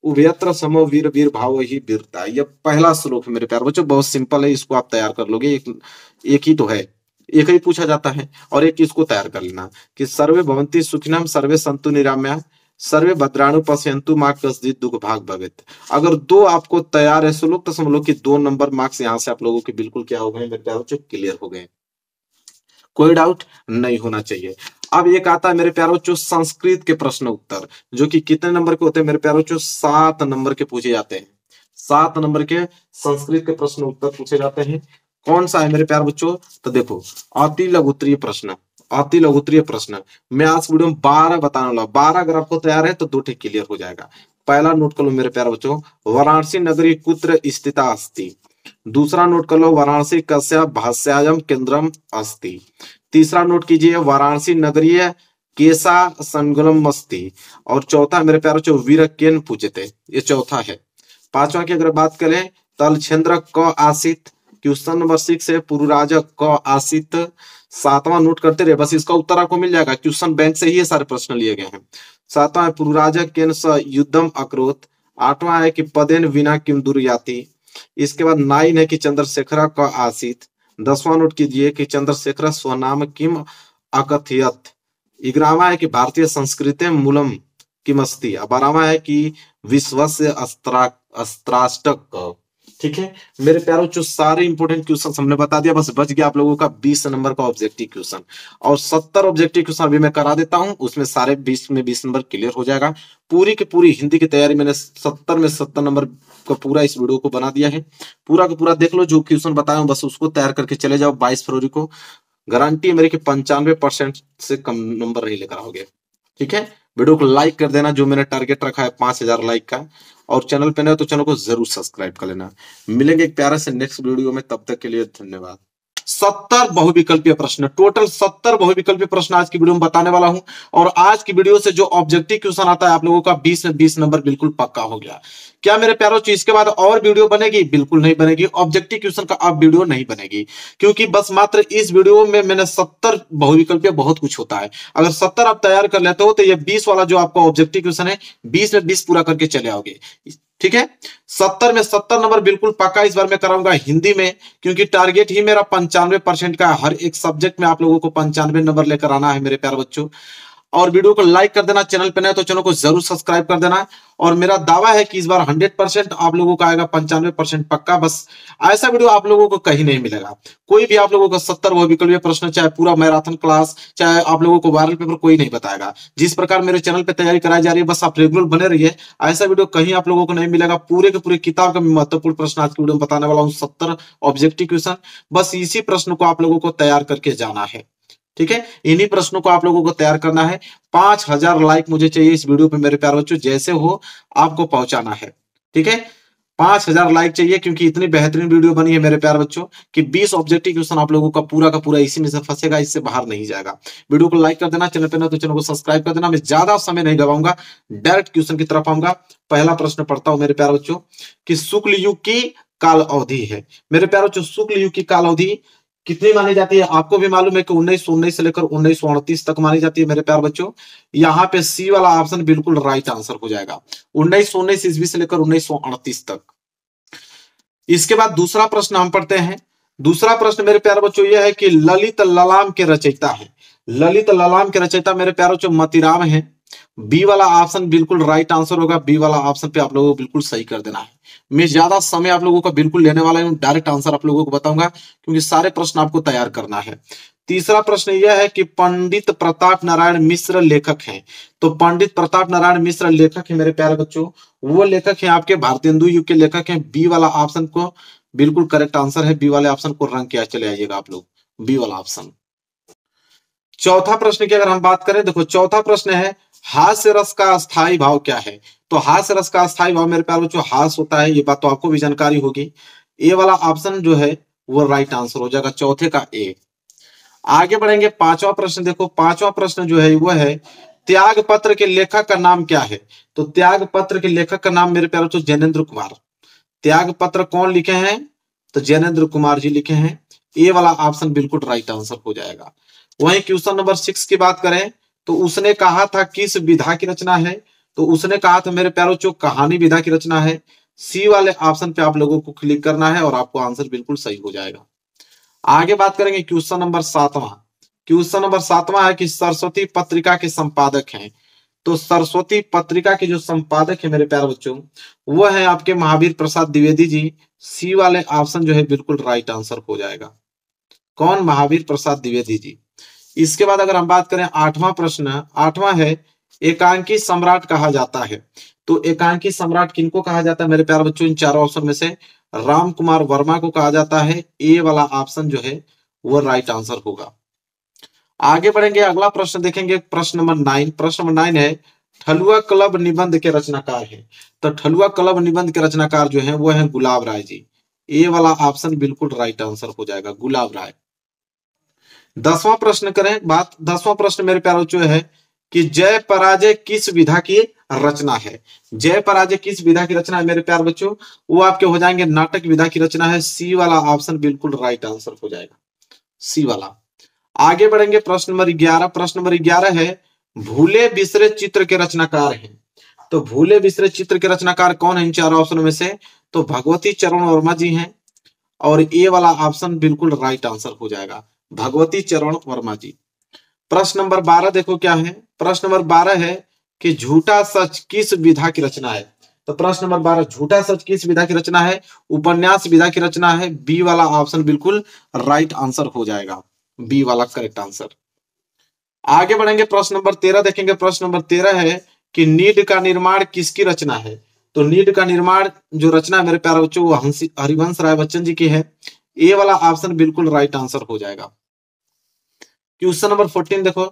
A: उभयत्र समो वीर वीर भाव ही वीरता। यह पहला श्लोक है मेरे प्यारे बच्चों, बहुत सिंपल है, इसको आप तैयार कर लोगे। एक ही तो है, एक ही पूछा जाता है। और एक इसको तैयार कर लेना कि सर्वे भवंती सुखिनम सर्वे संतु निराम्या सर्वे भद्राणु पश्यन्तु मां कश्चित् दुख भाग भवेत्। अगर 2 आपको तैयार है श्लोक तो समझ लो कि 2 नंबर मार्क्स यहाँ से आप लोगों के बिल्कुल क्या हो गए मेरे प्यारे बच्चों? क्लियर हो गए, कोई डाउट नहीं होना चाहिए। अब एक आता है मेरे प्यारे बच्चों संस्कृत के प्रश्न उत्तर, जो कि कितने नंबर के होते हैं मेरे प्यारे बच्चों? 7 नंबर के पूछे जाते हैं। 7 नंबर के संस्कृत के प्रश्न उत्तर पूछे जाते हैं। कौन सा है मेरे प्यारे बच्चों? तो देखो अति लघुत्तरीय प्रश्न, अति लघुत्तरीय प्रश्न मैं आज वीडियो में 12 बताने वाला। 12 अगर आपको तैयार है तो 2 ठीक क्लियर हो जाएगा। पहला नोट कर लो मेरे प्यारे बच्चों, वाराणसी नगरी कुत्र स्थिता अस्ति। दूसरा नोट कर लो, वाराणसी कस्य भाष्यायम केंद्रम अस्ति। तीसरा नोट कीजिए, वाराणसी नगरीय केसा संगलम मस्ती, और चौथा मेरे प्यारे बच्चों वीर केन पूजते, ये चौथा है। पांचवा की अगर बात करें, तलछेन्द्र क आसित, क्वेश्चन नंबर 6 है पुरुराजक क आसित। सातवां नोट करते रहे, बस इसका उत्तर आपको मिल जाएगा, क्वेश्चन बैंक से ही ये सारे प्रश्न लिए गए हैं। सातवां है पुरुराजक केन स युद्धम अकरोत। आठवां है कि पदेन विना किम दुर्याति। इसके बाद 9 है कि चंद्रशेखर क आसित। 10वां नोट कीजिए कि चंद्रशेखर स्वनाम किम अकथयत। 11वां है कि भारतीय संस्कृति मूलम किमस्ति। 12वां है कि विश्वस्य अस्त्राष्टक। ठीक है मेरे प्यारों, जो सारे इंपोर्टेंट क्वेश्चन हमने बता दिया, बस बच गया आप लोगों का 20 नंबर का ऑब्जेक्टिव क्वेश्चन, और 70 ऑब्जेक्टिव क्वेश्चन अभी मैं करा देता हूं, उसमें सारे 20 में 20 नंबर क्लियर हो जाएगा। पूरी की पूरी हिंदी की तैयारी मैंने 70 में 70 नंबर का पूरा इस वीडियो को बना दिया है। पूरा का पूरा देख लो, जो क्वेश्चन बताया हूं बस उसको तैयार करके चले जाओ। 22 फरवरी को गारंटी मेरी कि 95% से कम नंबर नहीं लेकर आओगे। ठीक है, वीडियो को लाइक कर देना, जो मैंने टारगेट रखा है 5000 लाइक का, और चैनल पे नए हो तो चैनल को जरूर सब्सक्राइब कर लेना। मिलेंगे एक प्यारे से नेक्स्ट वीडियो में, तब तक के लिए धन्यवाद। 70 बहुविकल्पीय प्रश्न, टोटल 70 बहुविकल्पीय प्रश्न आज की वीडियो में बताने वाला हूं, और आज की वीडियो से जो ऑब्जेक्टिव क्वेश्चन आता है आप लोगों का 20 में 20 नंबर बिल्कुल पक्का हो गया। क्या मेरे प्यारों, इसके बाद और वीडियो बनेगी? बिल्कुल नहीं बनेगी, ऑब्जेक्टिव क्वेश्चन का अब वीडियो नहीं बनेगी, क्योंकि बस मात्र इस वीडियो में मैंने 70 बहुविकल्पीय, बहुत कुछ होता है, अगर 70 आप तैयार कर लेते हो तो ये 20 वाला जो आपका ऑब्जेक्टिव क्वेश्चन है 20 में 20 पूरा करके चले आओगे। ठीक है, 70 में 70 नंबर बिल्कुल पक्का इस बार मैं कराऊंगा हिंदी में, क्योंकि टारगेट ही मेरा 95% का है। हर एक सब्जेक्ट में आप लोगों को 95 नंबर लेकर आना है मेरे प्यारे बच्चों। और वीडियो को लाइक कर देना, चैनल पे नए तो चैनल को जरूर सब्सक्राइब कर देना। और मेरा दावा है कि इस बार 100% आप लोगों का आएगा, 95% पक्का। बस ऐसा वीडियो आप लोगों को कहीं नहीं मिलेगा। कोई भी आप लोगों को 70 बहुविकल्पीय प्रश्न, चाहे पूरा मैराथन क्लास, चाहे आप लोगों को वायरल पेपर, कोई नहीं बताएगा। जिस प्रकार मेरे चैनल पे तैयारी कराई जा रही है, बस आप रेगुलर बने रहिए, ऐसा वीडियो कहीं आप लोगों को नहीं मिलेगा। पूरे के पूरे किताब का महत्वपूर्ण प्रश्न आज की वीडियो में बताने वाला हूँ, 70 ऑब्जेक्टिव क्वेश्चन। बस इसी प्रश्न को आप लोगों को तैयार करके जाना है। ठीक है, इन्हीं प्रश्नों को आप लोगों को तैयार करना है। 5000 लाइक मुझे चाहिए इस वीडियो पे मेरे प्यारे बच्चों, जैसे हो आपको पहुंचाना है। ठीक है, 5000 लाइक चाहिए, क्योंकि इतनी बेहतरीन वीडियो बनी है मेरे प्यारे बच्चों कि 20 ऑब्जेक्टिव क्वेश्चन आप लोगों का पूरा का पूरा इसी में से फंसेगा, इससे बाहर नहीं जाएगा। वीडियो को लाइक कर देना, चैनल पे ना तो चैनल को सब्सक्राइब कर देना। मैं ज्यादा समय नहीं गवाऊंगा, डायरेक्ट क्वेश्चन की तरफ आऊंगा। पहला प्रश्न पढ़ता हूं मेरे प्यारे बच्चों, कि शुक्ल युग की काल अवधि है। मेरे प्यारे बच्चों, शुक्ल युग की काल अवधि कितनी मानी जाती है? आपको भी मालूम है कि 1919 से लेकर 1938 तक मानी जाती है मेरे प्यारे बच्चों। यहाँ पे सी वाला ऑप्शन बिल्कुल राइट आंसर हो जाएगा, 1919 ईस्वी से लेकर 1938 तक। इसके बाद दूसरा प्रश्न हम पढ़ते हैं। दूसरा प्रश्न मेरे प्यारे बच्चों यह है कि ललित ललाम के रचयिता है। ललित ललाम के रचयिता मेरे प्यारे बच्चों मतीराम है। बी वाला ऑप्शन बिल्कुल राइट आंसर होगा, बी वाला ऑप्शन पे आप लोगों को बिल्कुल सही कर देना है। मैं ज्यादा समय आप लोगों का बिल्कुल लेने वाला हूं, डायरेक्ट आंसर आप लोगों को बताऊंगा, क्योंकि सारे प्रश्न आपको तैयार करना है। तीसरा प्रश्न यह है कि पंडित प्रताप नारायण मिश्र लेखक हैं। तो पंडित प्रताप नारायण मिश्र लेखक है मेरे प्यारे बच्चों, वो लेखक है आपके भारतेंदु युग के लेखक हैं। बी वाला ऑप्शन को बिल्कुल करेक्ट आंसर है, बी वाले ऑप्शन को रंग किया चले आइएगा आप लोग, बी वाला ऑप्शन। चौथा प्रश्न की अगर हम बात करें, देखो चौथा प्रश्न है हास्य रस का अस्थाई भाव क्या है? तो हास्य रस का अस्थाई भाव मेरे प्यारे बच्चों हास होता है, ये बात तो आपको भी जानकारी होगी। ए वाला ऑप्शन जो है वो राइट आंसर हो जाएगा, चौथे का ए। आगे बढ़ेंगे, पांचवा प्रश्न देखो, पांचवा प्रश्न जो है वो है त्याग पत्र के लेखक का नाम क्या है? तो त्याग पत्र के लेखक का नाम मेरे प्यारे बच्चों जैनेन्द्र कुमार। त्याग पत्र कौन लिखे हैं? तो जैनेन्द्र कुमार जी लिखे हैं। ए वाला ऑप्शन बिल्कुल राइट आंसर हो जाएगा। वहीं क्वेश्चन नंबर 6 की बात करें, तो उसने कहा था किस विधा की रचना है? तो उसने कहा था मेरे प्यारों जो कहानी विधा की रचना है। सी वाले ऑप्शन पे आप लोगों को क्लिक करना है और आपको आंसर बिल्कुल सही हो जाएगा। आगे बात करेंगे क्वेश्चन नंबर 7वां। क्वेश्चन नंबर 7वां है कि सरस्वती पत्रिका के संपादक हैं। तो सरस्वती पत्रिका के जो संपादक है मेरे प्यारे बच्चों, वो है आपके महावीर प्रसाद द्विवेदी जी। सी वाले ऑप्शन जो है बिल्कुल राइट आंसर हो जाएगा। कौन? महावीर प्रसाद द्विवेदी जी। इसके बाद अगर हम बात करें, आठवां प्रश्न, आठवां है एकांकी सम्राट कहा जाता है। तो एकांकी सम्राट किनको कहा जाता है मेरे प्यारे बच्चों? इन चारों ऑप्शन में से राम कुमार वर्मा को कहा जाता है। ए वाला ऑप्शन जो है वो राइट आंसर होगा। आगे बढ़ेंगे, अगला प्रश्न देखेंगे, प्रश्न नंबर 9। प्रश्न नंबर 9 है ठलुआ क्लब निबंध के रचनाकार है। तो ठलुआ क्लब निबंध के रचनाकार जो है वो है गुलाब राय जी। ए वाला ऑप्शन बिल्कुल राइट आंसर हो जाएगा, गुलाब राय। 10वां प्रश्न करें बात, 10वां प्रश्न मेरे प्यारे बच्चों है कि जय पराजय किस विधा की रचना है। जय पराजय किस विधा की रचना है मेरे प्यार बच्चों, वो आपके हो जाएंगे नाटक विधा की रचना है। सी वाला ऑप्शन बिल्कुल राइट आंसर हो जाएगा, सी वाला। आगे बढ़ेंगे प्रश्न नंबर 11। प्रश्न नंबर 11 है भूले बिसरे चित्र के रचनाकार हैं। तो भूले बिसरे चित्र के रचनाकार कौन है इन चारों ऑप्शनों में से, तो भगवती चरण वर्मा जी हैं, और ए वाला ऑप्शन बिल्कुल राइट आंसर हो जाएगा, भगवती चरण वर्मा जी। प्रश्न नंबर 12 देखो क्या है। प्रश्न नंबर 12 है कि झूठा सच किस विधा की रचना है। तो प्रश्न नंबर 12 झूठा सच किस विधा की रचना है, उपन्यास विधा की रचना है। बी वाला ऑप्शन बिल्कुल राइट आंसर हो जाएगा, बी वाला करेक्ट आंसर। आगे बढ़ेंगे प्रश्न नंबर 13 देखेंगे। प्रश्न नंबर 13 है कि नीड का निर्माण किसकी रचना है। तो नीड का निर्माण जो रचना है मेरे प्यारे बच्चों वो हरिवंश राय बच्चन जी की है। ए वाला ऑप्शन बिल्कुल राइट आंसर हो जाएगा। क्वेश्चन नंबर 14 देखो,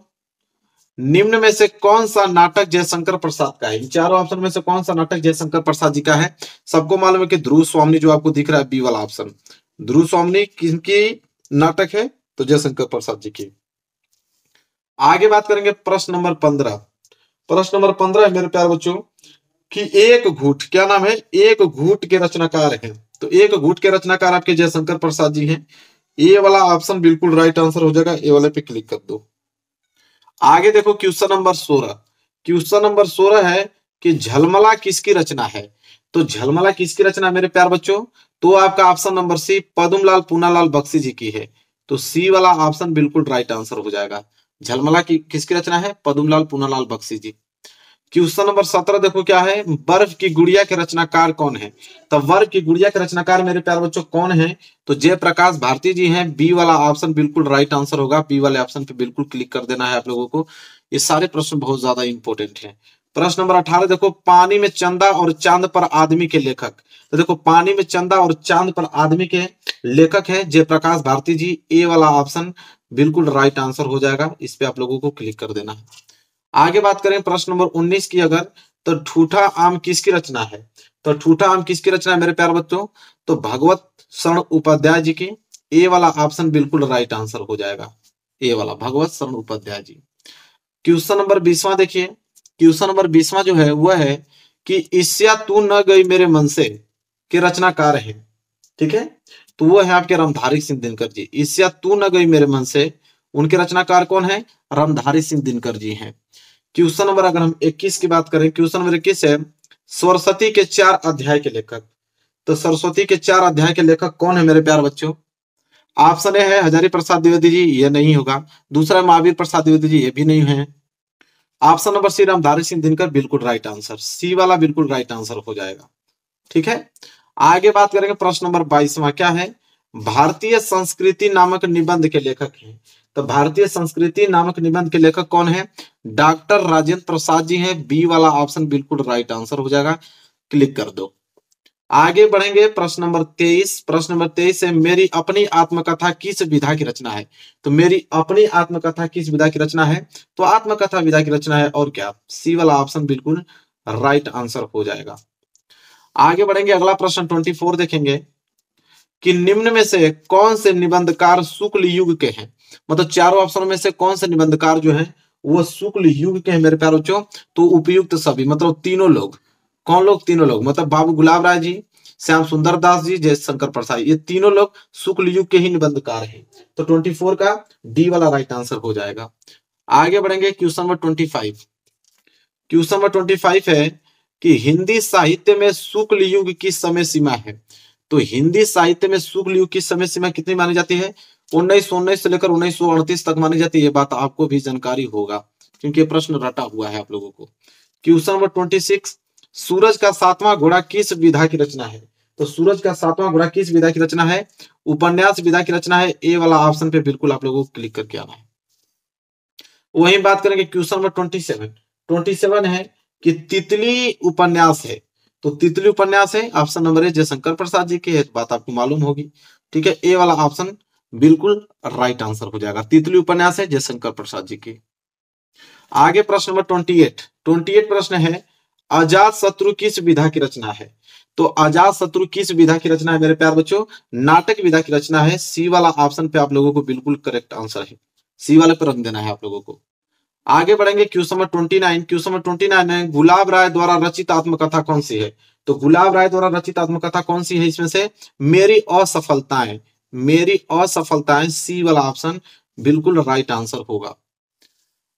A: निम्न में से कौन सा नाटक जयशंकर प्रसाद का है। इन चारों ऑप्शन में से कौन सा नाटक जयशंकर प्रसाद जी का है। सबको मालूम है कि ध्रुव स्वामी जो आपको दिख रहा है बी वाला ऑप्शन, ध्रुव स्वामी किसकी नाटक है, तो जयशंकर प्रसाद जी की। आगे बात करेंगे प्रश्न नंबर 15। प्रश्न नंबर 15 है मेरे प्यारे बच्चों कि एक घूट, क्या नाम है, एक घूट के रचनाकार हैं। तो एक घूट के रचनाकार आपके जयशंकर प्रसाद जी हैं। ए वाला ऑप्शन बिल्कुल राइट आंसर हो जाएगा, ए वाले पे क्लिक कर दो। आगे देखो क्वेश्चन नंबर 16। क्वेश्चन नंबर 16 है कि झलमला किसकी रचना है। तो झलमला किसकी रचना मेरे प्यार बच्चों, तो आपका ऑप्शन नंबर सी पद्मलाल पूनालाल बख्शी जी की है। तो सी वाला ऑप्शन बिल्कुल राइट आंसर हो जाएगा, झलमला की किसकी रचना है, पद्मलाल पूनालाल बख्शी जी। क्वेश्चन नंबर 17 देखो क्या है, बर्फ की गुड़िया के रचनाकार कौन है। तो बर्फ की गुड़िया के रचनाकार मेरे प्यारे बच्चों कौन है, तो जयप्रकाश भारती जी हैं। बी वाला ऑप्शन बिल्कुल राइट आंसर होगा, बी वाले ऑप्शन पे बिल्कुल क्लिक कर देना है आप लोगों को। ये सारे प्रश्न बहुत ज्यादा इंपॉर्टेंट हैं। प्रश्न नंबर 18 देखो, पानी में चंदा और चांद पर आदमी के लेखक। तो देखो पानी में चंदा और चांद पर आदमी के लेखक है जयप्रकाश भारती जी। ए वाला ऑप्शन बिल्कुल राइट आंसर हो जाएगा, इस पे आप लोगों को क्लिक कर देना है। आगे बात करें प्रश्न नंबर 19 की अगर, तो ठूठा आम किसकी रचना है। तो ठूठा आम किसकी रचना है मेरे प्यारे बच्चों, तो भगवत शरण उपाध्याय जी की। ए वाला ऑप्शन बिल्कुल राइट आंसर हो जाएगा, ए वाला भगवत शरण उपाध्याय जी। क्वेश्चन नंबर 20वां देखिए। क्वेश्चन नंबर 20वां जो है वह है कि ईस्या तू न गई मेरे मन से के रचनाकार है। ठीक है, तो वो है आपके रामधारी सिंह दिनकर जी। ईस्या तू न गई मेरे मन से, उनके रचनाकार कौन है, रामधारी सिंह दिनकर जी हैं। क्वेश्चन नंबर अगर हम 21 की बात करें, क्वेश्चन नंबर 21 है सरस्वती के 4 अध्याय के लेखक। तो सरस्वती के 4 अध्याय के लेखक कौन है मेरे प्यार बच्चों। ऑप्शन ए है हजारी प्रसाद द्विवेदी जी, ये नहीं होगा। दूसरा महावीर प्रसाद द्विवेदी जी, ये भी नहीं है। Option number C Ramdhari Singh Dinkar बिल्कुल राइट आंसर, सी वाला बिल्कुल राइट आंसर हो जाएगा। ठीक है, आगे बात करेंगे प्रश्न नंबर 22वां क्या है, भारतीय संस्कृति नामक निबंध के लेखक हैं। तो भारतीय संस्कृति नामक निबंध के लेखक कौन है, डॉक्टर राजेंद्र प्रसाद जी हैं। बी वाला ऑप्शन बिल्कुल राइट आंसर हो जाएगा, क्लिक कर दो। आगे बढ़ेंगे प्रश्न नंबर 23। प्रश्न नंबर 23 है मेरी अपनी आत्मकथा किस विधा की रचना है। तो मेरी अपनी आत्मकथा किस विधा की रचना है, तो आत्मकथा विधा की रचना है, और क्या, सी वाला ऑप्शन बिल्कुल राइट आंसर हो जाएगा। आगे बढ़ेंगे अगला प्रश्न 24 देखेंगे कि निम्न में से कौन से निबंधकार शुक्ल युग के हैं। मतलब चारों ऑप्शनों में से कौन से निबंधकार जो हैं वो शुक्ल युग के हैं मेरे प्यारे बच्चों। तो उपयुक्त सभी, मतलब तीनों लोग, कौन लोग, तीनों लोग, मतलब बाबू गुलाब राय जी, श्याम सुंदर दास जी, जयशंकर प्रसाद, ये तीनों लोग शुक्ल युग के ही निबंधकार हैं। तो 24 का डी वाला राइट आंसर हो जाएगा। आगे बढ़ेंगे क्वेश्चन नंबर 25। क्वेश्चन नंबर 25 है कि हिंदी साहित्य में शुक्ल युग की समय सीमा है। तो हिंदी साहित्य में शुक्ल युग की समय सीमा कितनी मानी जाती है, 1919 से लेकर 1938 तक मानी जाती है। ये बात आपको भी जानकारी होगा क्योंकि ये प्रश्न रटा हुआ है आप लोगों को। क्वेश्चन नंबर 26, सूरज का 7वां घोड़ा किस विधा की रचना है। तो सूरज का 7वां घोड़ा किस विधा की रचना है, उपन्यास विधा की रचना है। ए वाला ऑप्शन पे बिल्कुल आप लोगों को क्लिक करके आना है। वहीं बात करेंगे क्वेश्चन नंबर 27 है कि तितली उपन्यास है। तो तितली उपन्यास है, option number A Jaishankar Prasad ji की है, बात आपको मालूम होगी। ठीक है, ए वाला ऑप्शन बिल्कुल राइट आंसर हो जाएगा, तितली उपन्यास है जयशंकर प्रसाद जी की। आगे प्रश्न नंबर 28 प्रश्न है अजात शत्रु किस विधा की रचना है। तो अजात शत्रु किस विधा की रचना है मेरे प्यार बच्चों, नाटक विधा की रचना है। सी वाला ऑप्शन पे आप लोगों को बिल्कुल करेक्ट आंसर है, सी वाले पर रख देना है आप लोगों को। आगे बढ़ेंगे क्वेश्चन नंबर 29। क्वेश्चन नंबर 29 है गुलाब राय द्वारा रचित आत्मकथा कौन सी है? तो गुलाब राय द्वारा रचित आत्मकथा कौन सी है? इसमें से मेरी असफलताएं, मेरी असफलताएं, सी वाला ऑप्शन बिल्कुल राइट आंसर होगा।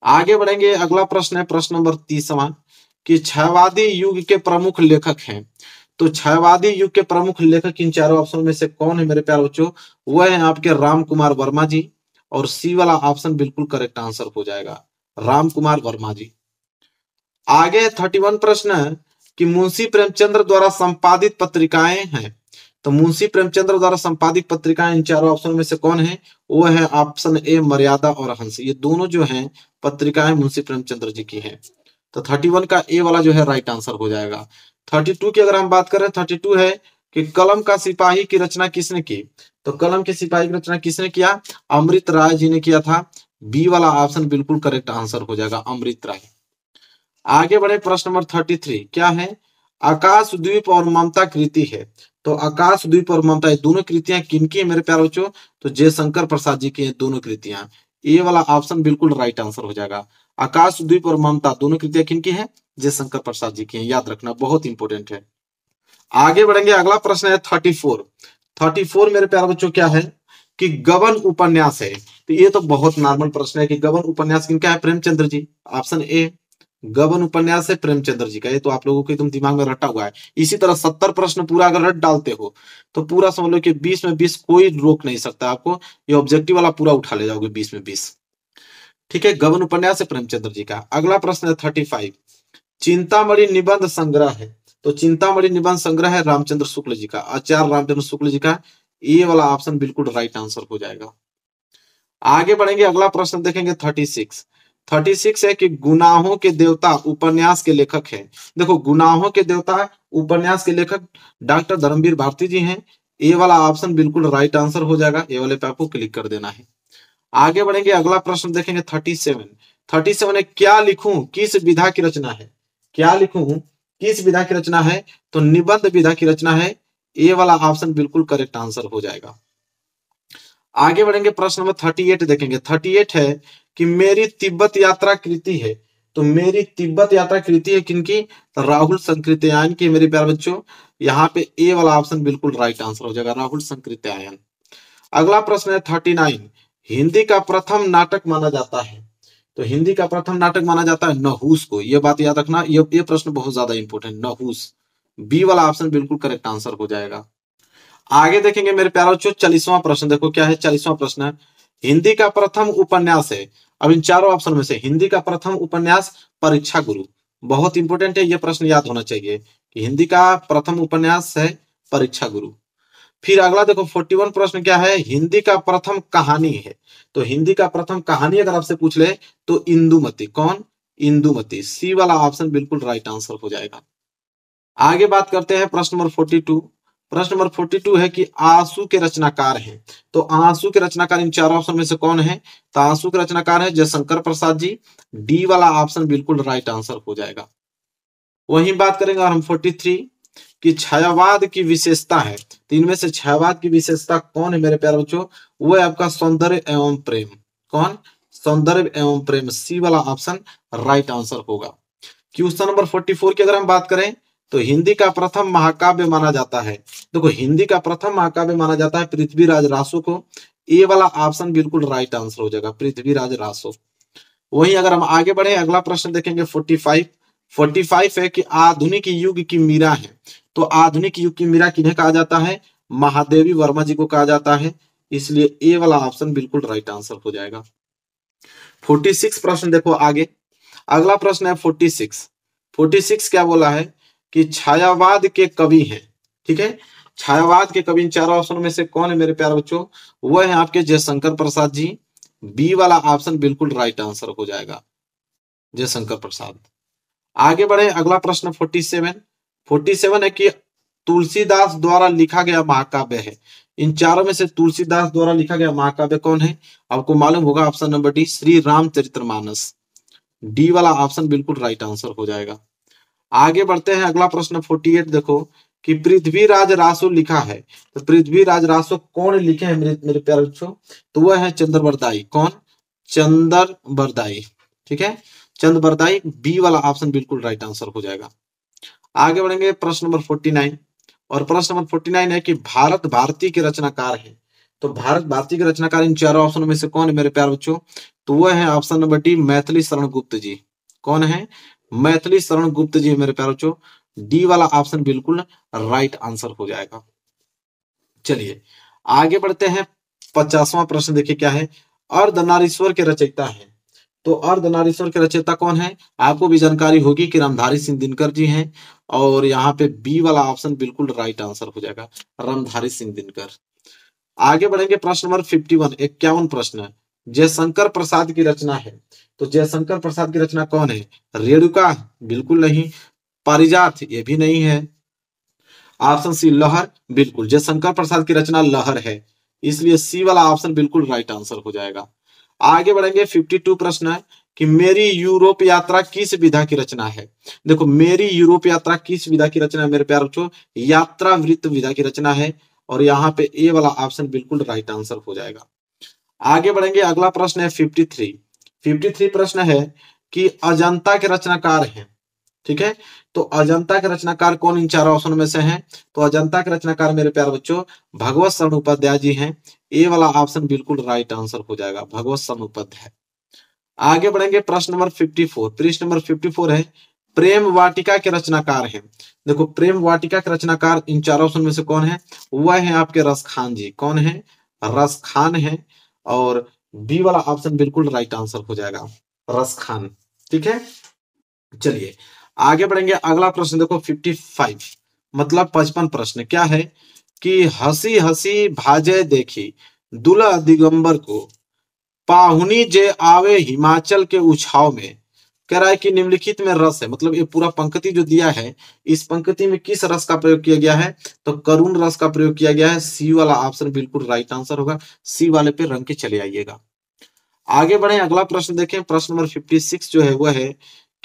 A: आगे बढ़ेंगे, अगला प्रश्न है प्रश्न नंबर 30वां कि क्षयवादी युग के प्रमुख लेखक हैं। तो क्षयवादी युग के प्रमुख लेखक इन चारों ऑप्शन में से कौन है मेरे प्यारे बच्चों? वह है आपके राम कुमार वर्मा जी, और सी वाला ऑप्शन बिल्कुल करेक्ट आंसर हो जाएगा, राम कुमार वर्मा जी। आगे 31 प्रश्न है कि मुंशी प्रेमचंद्र द्वारा संपादित पत्रिकाएं हैं। तो मुंशी प्रेमचंद्र द्वारा संपादित पत्रिकाएं इन चारों ऑप्शन में से कौन है? वो है ऑप्शन ए मर्यादा और हंस। ये दोनों जो हैं पत्रिकाएं मुंशी प्रेमचंद्र जी की हैं। तो 31 का ए वाला जो है राइट आंसर हो जाएगा। 32 की अगर हम बात करें, 32 है कि कलम का सिपाही की रचना किसने की? तो कलम के सिपाही की रचना किसने किया? अमृत राय जी ने किया था। बी वाला ऑप्शन बिल्कुल करेक्ट आंसर हो जाएगा, अमृत राय। आगे बढ़े, प्रश्न नंबर 33 क्या है? आकाशद्वीप और ममता कृति है। तो आकाशद्वीप और ममता, ये दोनों कृतियां किनकी है मेरे प्यारे बच्चों? तो जयशंकर प्रसाद जी की है दोनों कृतियां। ए वाला ऑप्शन बिल्कुल राइट आंसर हो जाएगा। आकाशद्वीप और ममता दोनों कृतियां किनकी हैं? जयशंकर प्रसाद जी की हैं, याद रखना, बहुत इंपॉर्टेंट है। आगे बढ़ेंगे, अगला प्रश्न है 34। 34 मेरे प्यारे बच्चों क्या है कि गबन उपन्यास है। तो ये तो बहुत नॉर्मल प्रश्न है कि गबन उपन्यास किनका है? प्रेमचंद्र जी, ऑप्शन ए गबन उपन्यास है प्रेमचंद्र जी का। ये तो आप लोगों के तुम दिमाग में रटा हुआ है। इसी तरह 70 प्रश्न पूरा अगर रट डालते हो तो पूरा समझ लो कि 20 में 20 कोई रोक नहीं सकता आपको। ये ऑब्जेक्टिव वाला पूरा उठा ले जाओगे 20 में 20। ठीक है, गबन उपन्यास है प्रेमचंद्र जी का। अगला प्रश्न है 35। चिंतामणि निबंध संग्रह है। तो चिंतामणि निबंध संग्रह है रामचंद्र शुक्ल जी का, आचार्य रामचंद्र शुक्ल जी का। ये वाला ऑप्शन बिल्कुल राइट आंसर हो जाएगा। आगे बढ़ेंगे, अगला प्रश्न देखेंगे 36। 36 है कि गुनाहों के देवता उपन्यास के लेखक हैं। देखो, गुनाहों के देवता उपन्यास के लेखक डॉक्टर धर्मवीर भारती जी हैं। ए वाला ऑप्शन बिल्कुल राइट आंसर हो जाएगा, ए वाले पे आपको क्लिक कर देना है। आगे बढ़ेंगे, अगला प्रश्न देखेंगे 37। 37 है क्या लिखूं किस विधा की रचना है? क्या लिखूं किस विधा की रचना है? तो निबंध विधा की रचना है। ए वाला ऑप्शन बिल्कुल करेक्ट आंसर हो जाएगा। आगे बढ़ेंगे, प्रश्न नंबर 38 देखेंगे। 38 है कि मेरी तिब्बत यात्रा कृति है। तो मेरी तिब्बत यात्रा कृति है किनकी? तो राहुल संकृत्यायन की मेरे प्यारे बच्चों। यहाँ पे ए वाला ऑप्शन बिल्कुल राइट आंसर हो जाएगा, राहुल संकृत्यायन। अगला प्रश्न है 39। हिंदी का प्रथम नाटक माना जाता है। तो हिंदी का प्रथम नाटक माना जाता है नहुस को। यह बात याद रखना, ये प्रश्न बहुत ज्यादा इंपॉर्टेंट, नहुस। बी वाला ऑप्शन बिल्कुल करेक्ट आंसर हो जाएगा। आगे देखेंगे मेरे प्यारे बच्चों 40वां प्रश्न। देखो क्या है 40वां प्रश्न है, हिंदी का प्रथम उपन्यास है। अब इन चारों ऑप्शन में से हिंदी का प्रथम उपन्यास परीक्षा गुरु। बहुत इंपॉर्टेंट है, यह प्रश्न याद होना चाहिए कि हिंदी का प्रथम उपन्यास है परीक्षा गुरु। फिर अगला देखो 41 प्रश्न क्या है, हिंदी का प्रथम कहानी है। तो हिंदी का प्रथम कहानी अगर आपसे पूछ ले तो इंदुमती। कौन? इंदुमती। सी वाला ऑप्शन बिल्कुल राइट आंसर हो जाएगा। आगे बात करते हैं प्रश्न नंबर 42। प्रश्न नंबर 42 है कि आंसू के रचनाकार हैं। तो आंसू के रचनाकार इन चारों ऑप्शन में से कौन है? तो आंसू के रचनाकार है जयशंकर प्रसाद जी। डी वाला ऑप्शन बिल्कुल राइट आंसर हो जाएगा। वहीं बात करेंगे और हम 43 कि छायावाद की विशेषता है। तो इनमें से छायावाद की विशेषता कौन है मेरे प्यारे बच्चों? वो है आपका सौंदर्य एवं प्रेम। कौन? सौंदर्य एवं प्रेम। सी वाला ऑप्शन राइट आंसर होगा। क्वेश्चन नंबर 44 की अगर हम बात करें तो हिंदी का प्रथम महाकाव्य माना जाता है। देखो, हिंदी का प्रथम महाकाव्य माना जाता है पृथ्वीराज रासो को। ए वाला ऑप्शन बिल्कुल राइट आंसर हो जाएगा, पृथ्वीराज रासो। वहीं अगर हम आगे बढ़े, अगला प्रश्न देखेंगे 45। 45 है कि आधुनिक युग की मीरा है। तो आधुनिक युग की मीरा किन्हें कहा जाता है? महादेवी वर्मा जी को कहा जाता है। इसलिए ए वाला ऑप्शन बिल्कुल राइट आंसर हो जाएगा। 46 प्रश्न देखो आगे। अगला प्रश्न है 46। 46 क्या बोला है कि छायावाद के कवि हैं। ठीक है, छायावाद के कवि इन चारों ऑप्शन में से कौन है मेरे प्यारे बच्चों? वह है आपके जयशंकर प्रसाद जी। बी वाला ऑप्शन बिल्कुल राइट आंसर हो जाएगा, जयशंकर प्रसाद। आगे बढ़े, अगला प्रश्न 47। 47 है कि तुलसीदास द्वारा लिखा गया महाकाव्य है। इन चारों में से तुलसीदास द्वारा लिखा गया महाकाव्य कौन है? आपको मालूम होगा, option number D, Shri Ramcharitmanas. D वाला ऑप्शन बिल्कुल राइट आंसर हो जाएगा। आगे बढ़ते हैं, अगला प्रश्न 48 देखो कि पृथ्वीराज रासो लिखा है। तो पृथ्वीराज रासो कौन लिखे हैं मेरे प्यारे बच्चों? तो वह है चंद्रबरदाई। कौन? चंद्रबरदाई। ठीक है, चंद बरदाई, बी वाला ऑप्शन बिल्कुल राइट आंसर हो जाएगा। आगे बढ़ेंगे प्रश्न नंबर 49, और प्रश्न नंबर 49 है कि भारत भारती के रचनाकार है। तो भारत भारती के रचनाकार इन चारों ऑप्शनों में से कौन है मेरे प्यारे बच्चों? तो वह है option number D, Maithili Sharan Gupt जी। कौन है? मैथिली शरण गुप्त जी मेरे प्यारे बच्चों। डी वाला ऑप्शन बिल्कुल राइट आंसर हो जाएगा। चलिए आगे बढ़ते हैं। 50वां प्रश्न देखिए क्या है। अर्धनारीश्वर के रचयिता है। तो अर्धनारीश्वर के रचयिता कौन है? आपको भी जानकारी होगी कि रामधारी सिंह दिनकर जी हैं, और यहाँ पे बी वाला ऑप्शन बिल्कुल राइट आंसर हो जाएगा, रामधारी सिंह दिनकर। आगे बढ़ेंगे प्रश्न नंबर 51, 51 प्रश्न है। जयशंकर प्रसाद की रचना है। तो जयशंकर प्रसाद की रचना कौन है? रेणुका? बिल्कुल नहीं। पारिजात? ये भी नहीं है। ऑप्शन सी लहर? बिल्कुल, जयशंकर प्रसाद की रचना लहर है, इसलिए सी वाला ऑप्शन बिल्कुल राइट आंसर हो जाएगा। आगे बढ़ेंगे। 52 प्रश्न है कि मेरी यूरोप यात्रा किस विधा की रचना है। देखो, मेरी यूरोप यात्रा किस विधा की रचना है मेरे प्यारे बच्चों? यात्रा वृत्त विधा की रचना है, और यहाँ पे ए वाला ऑप्शन बिल्कुल राइट आंसर हो जाएगा। आगे बढ़ेंगे। अगला प्रश्न है 53। 53 प्रश्न है कि अजंता के रचनाकार हैं। ठीक है, तो अजंता के रचनाकार कौन इन चारों ऑप्शन में से हैं? तो अजंता के रचनाकार मेरे प्यारे बच्चों भगवत शरण उपाध्याय जी हैं। ए वाला ऑप्शन बिल्कुल राइट आंसर हो जाएगा, भगवत शरण उपाध्याय। आगे बढ़ेंगे। प्रश्न नंबर 54। प्रश्न नंबर 54 है प्रेम वाटिका के रचनाकार हैं। देखो, प्रेम वाटिका के रचनाकार इन चारों ऑप्शन में से कौन है? वह है आपके रसखान जी। कौन है? रसखान है, और बी वाला ऑप्शन बिल्कुल राइट आंसर हो जाएगा, रसखान। ठीक है, चलिए आगे बढ़ेंगे। अगला प्रश्न देखो 55, मतलब 55 प्रश्न क्या है कि हंसी हंसी भाजे देखी दुल्हा दिगंबर को, पाहुनी जे आवे हिमाचल के उछाव में। कह रहा है कि निम्नलिखित में रस है, मतलब ये पूरा पंक्ति जो दिया है, इस पंक्ति में किस रस का प्रयोग किया गया है? तो करुण रस का प्रयोग किया गया है। सी वाला ऑप्शन बिल्कुल राइट आंसर होगा। सी वाले पे रंग के चले आइएगा। आगे बढ़े। अगला प्रश्न देखें। प्रश्न नंबर 56 जो है वह है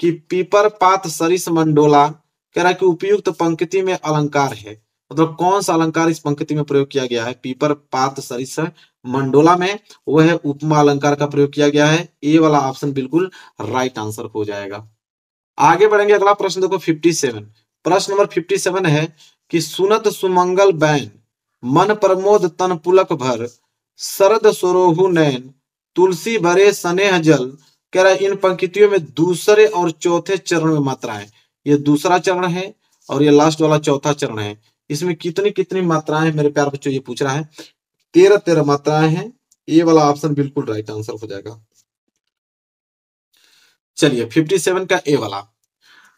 A: कि पीपर पात सरिस मंडोला। कह रहा है कि उपयुक्त पंक्ति में अलंकार है, मतलब कौन सा अलंकार इस पंक्ति में प्रयोग किया गया है? पीपर पात सरिस मंडोला में वह है उपमा अलंकार का प्रयोग किया गया है। ए वाला ऑप्शन बिल्कुल राइट आंसर हो जाएगा। आगे बढ़ेंगे। अगला प्रश्न देखो 57। प्रश्न नंबर 57 है कि सुनत सुमंगल बैन मन प्रमोद तन पुलक भर, शरद सरोहु नैन तुलसी भरे स्नेह जल। कह रहा है इन पंक्तियों में दूसरे और चौथे चरण में मात्रा है। ये दूसरा चरण है और ये लास्ट वाला चौथा चरण है। इसमें कितनी कितनी मात्राएं मेरे प्यारे बच्चों ये पूछ रहा है? 13 मात्राएं हैं। ये वाला ऑप्शन बिल्कुल राइट आंसर हो जाएगा। चलिए 57 का ए वाला।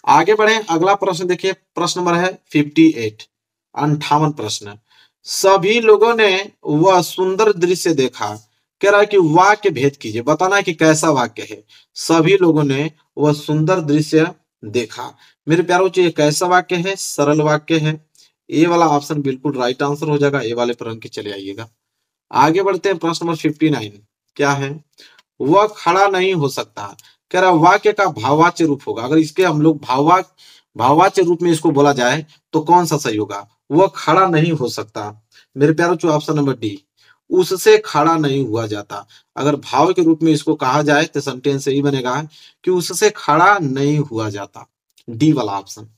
A: आगे बढ़े। अगला प्रश्न देखिए, प्रश्न नंबर है 58, 58 प्रश्न। सभी लोगों ने वह सुंदर दृश्य देखा। कह रहा है कि वाक्य भेद कीजिए, बताना है कि कैसा वाक्य है। सभी लोगों ने वह सुंदर दृश्य देखा। मेरे प्यारों ये कैसा वाक्य है? सरल वाक्य है। ए वाला ऑप्शन बिल्कुल राइट आंसर हो जाएगा। ए वाले पर रंग के चले आइएगा। आगे बढ़ते हैं। प्रश्न नंबर 59 क्या है? वह खड़ा नहीं हो सकता। कह रहा वाक्य का भाववाच्य रूप होगा। अगर इसके हम लोग भाववाच्य रूप में इसको बोला जाए तो कौन सा सही होगा? वह खड़ा नहीं हो सकता। मेरे प्यारों ऑप्शन नंबर डी, उससे खड़ा नहीं हुआ जाता। अगर भाव के रूप में इसको कहा जाए तो सेंटेंस यही बनेगा कि उससे खड़ा नहीं हुआ जाता। डी वाला ऑप्शन।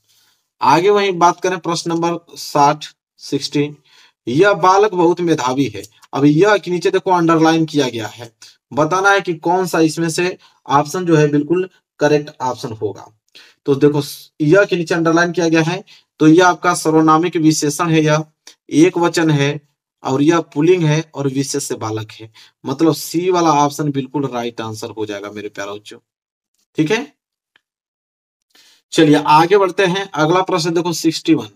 A: आगे वही बात करें। प्रश्न नंबर 60, यह बालक बहुत मेधावी है। अब यह के नीचे देखो अंडरलाइन किया गया है। बताना है कि कौन सा इसमें से ऑप्शन जो है बिल्कुल करेक्ट ऑप्शन होगा। तो देखो यह के नीचे अंडरलाइन किया गया है, तो यह आपका सर्वनामिक विशेषण है, यह एक वचन है, और यह पुल्लिंग है, और विशेष से बालक है। मतलब सी वाला ऑप्शन बिल्कुल राइट आंसर हो जाएगा मेरे प्यारे बच्चों। ठीक है, चलिए आगे बढ़ते हैं। अगला प्रश्न देखो 61।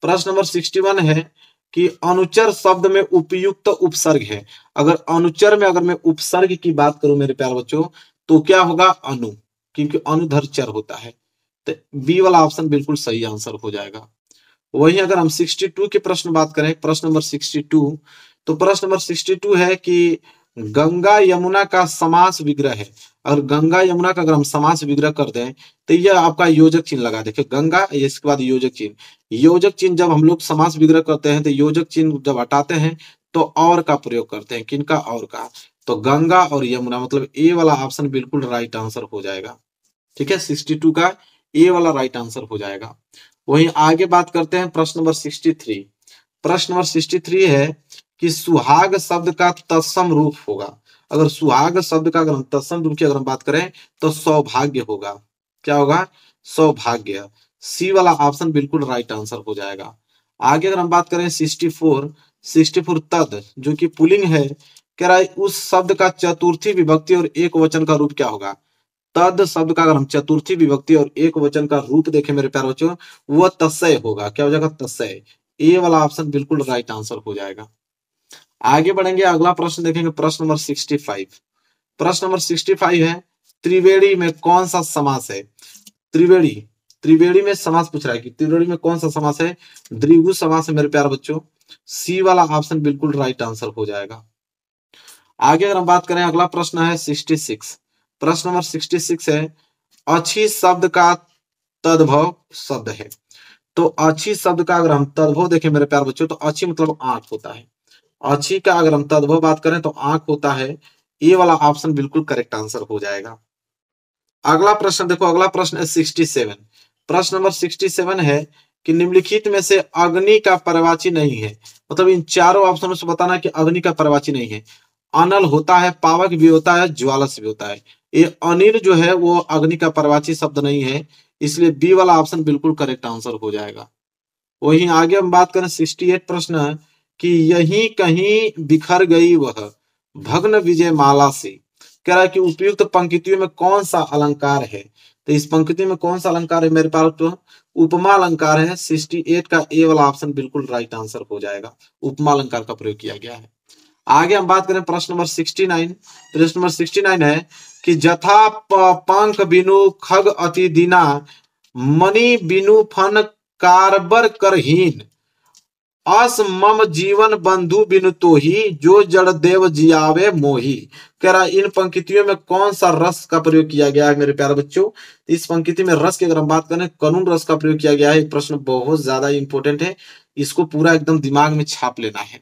A: प्रश्न नंबर 61 है कि अनुचर शब्द में उपयुक्त उपसर्ग है। अगर अनुचर में अगर मैं उपसर्ग की बात करूं मेरे प्यारे बच्चों तो क्या होगा? अनु, क्योंकि अनुधर चर होता है। तो बी वाला ऑप्शन बिल्कुल सही आंसर हो जाएगा। वहीं अगर हम 62 के प्रश्न बात करें, प्रश्न नंबर 62, तो प्रश्न नंबर 62 है कि गंगा यमुना का समास विग्रह है। अगर गंगा यमुना का अगर हम समास विग्रह कर दें तो यह आपका योजक चिन्ह लगा। देखिए गंगा, इसके बाद योजक चिन्ह। योजक चिन्ह जब हम लोग समास विग्रह करते हैं तो योजक चिन्ह जब हटाते हैं तो और का प्रयोग करते हैं। किनका? और का। तो गंगा और यमुना, मतलब ए वाला ऑप्शन बिल्कुल राइट आंसर हो जाएगा। ठीक है, 62 का ए वाला राइट आंसर हो जाएगा। वहीं आगे बात करते हैं प्रश्न नंबर 63। प्रश्न नंबर 63 है कि सुहाग शब्द का तत्सम रूप होगा। अगर सुहाग शब्द का अगर हम तत्सम रूप की अगर हम बात करें तो सौभाग्य होगा। क्या होगा? सौभाग्य। सी वाला ऑप्शन बिल्कुल राइट आंसर हो जाएगा। आगे अगर हम बात करें 64 तद, जो कि पुल्लिंग है, कह रहा है उस शब्द का चतुर्थी विभक्ति और एक वचन का रूप क्या होगा? तद शब्द का अगर हम चतुर्थी विभक्ति और एक वचन का रूप देखें मेरे प्यारे बच्चों, वो तस्य होगा। क्या हो जाएगा? तस्य। ए वाला ऑप्शन बिल्कुल राइट आंसर हो जाएगा। आगे बढ़ेंगे, अगला प्रश्न देखेंगे, प्रश्न नंबर 65। प्रश्न नंबर 65 है त्रिवेणी में कौन सा समास है? त्रिवेणी, त्रिवेणी में समास पूछ रहा है कि त्रिवेणी में कौन सा समास है? द्विगु समास है मेरे प्यारे बच्चों। सी वाला ऑप्शन बिल्कुल राइट आंसर हो जाएगा। आगे अगर हम बात करें, अगला प्रश्न है 66। प्रश्न नंबर 66 है अच्छी शब्द का तद्भव शब्द है। तो अच्छी शब्द का अगर हम तद्भव देखें मेरे प्यारे बच्चों, तो अच्छी मतलब आंख होता है। अच्छी का अगर हम तद्भव बात करें तो आंख होता है। ये वाला ऑप्शन बिल्कुल करेक्ट आंसर हो जाएगा। अगला प्रश्न देखो, अगला प्रश्न है 67। प्रश्न नंबर 67 है कि निम्नलिखित में से अग्नि का पर्यायवाची नहीं है। मतलब इन चारों ऑप्शनों से बताना कि अग्नि का पर्यायवाची नहीं है। अनल होता है, पावक भी होता है, ज्वालस भी होता है। ये अनिल जो है वो अग्नि का पर्यायवाची शब्द नहीं है, इसलिए बी वाला ऑप्शन बिल्कुल करेक्ट आंसर हो जाएगा। वहीं आगे हम बात करें 68 प्रश्न है कि यही कहीं बिखर गई वह भग्न विजय माला से। कह रहा है कि उपयुक्त पंक्तियों में कौन सा अलंकार है? तो इस पंक्ति में कौन सा अलंकार है मेरे पास? तो उपमा अलंकार है। 68 का ए वाला ऑप्शन बिल्कुल राइट आंसर हो जाएगा। उपमा अलंकार का प्रयोग किया गया है। आगे हम बात करें प्रश्न नंबर 69। प्रश्न नंबर 69 है कि जथा पंख बिनु खग अति दीना मणि बिनु फन कारबर करहीन अस मम जीवन बंधु बिनु तोही जो जड़ देव जियावे मोही। कह रहा इन पंक्तियों में कौन सा रस का प्रयोग किया गया है मेरे प्यारे बच्चों? इस पंक्ति में रस की अगर हम बात करें, करुण रस का प्रयोग किया गया है। प्रश्न बहुत ज्यादा इंपॉर्टेंट है, इसको पूरा एकदम दिमाग में छाप लेना है।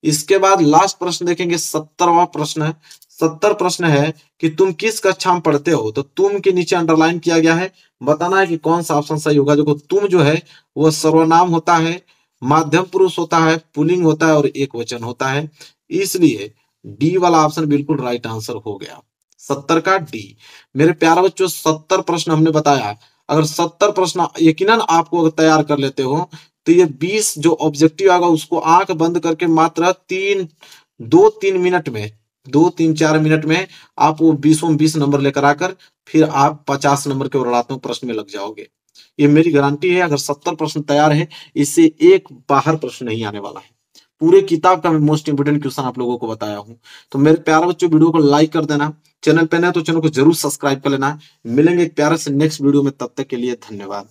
A: इसके बाद लास्ट प्रश्न देखेंगे, 70वां प्रश्न है। 70 प्रश्न है कि तुम किस कक्षा में पढ़ते हो? तो तुम के नीचे अंडरलाइन किया गया है, बताना है कि कौन सा ऑप्शन सही होगा। देखो तुम जो है वो सर्वनाम होता है, माध्यम पुरुष होता है, पुल्लिंग होता है और एक वचन होता है, इसलिए डी वाला ऑप्शन बिल्कुल राइट आंसर हो गया। 70 का डी। मेरे प्यारे बच्चों 70 प्रश्न हमने बताया। अगर 70 प्रश्न यकीनन आपको अगर तैयार कर लेते हो तो ये 20 जो ऑब्जेक्टिव आएगा उसको आंख बंद करके मात्र 2-3 मिनट में, 2-3-4 मिनट में आप वो 20 नंबर लेकर आकर फिर आप 50 नंबर के वर्णात्मक प्रश्न में लग जाओगे। ये मेरी गारंटी है। अगर 70 प्रश्न तैयार है, इससे एक बाहर प्रश्न नहीं आने वाला है। पूरे किताब का मैं मोस्ट इंपोर्टेंट क्वेश्चन आप लोगों को बताया हूं। तो मेरे प्यारे बच्चों वीडियो को लाइक कर देना, चैनल पे नए तो चैनल को जरूर सब्सक्राइब कर लेना। मिलेंगे एक प्यारे से नेक्स्ट वीडियो में, तब तक के लिए धन्यवाद।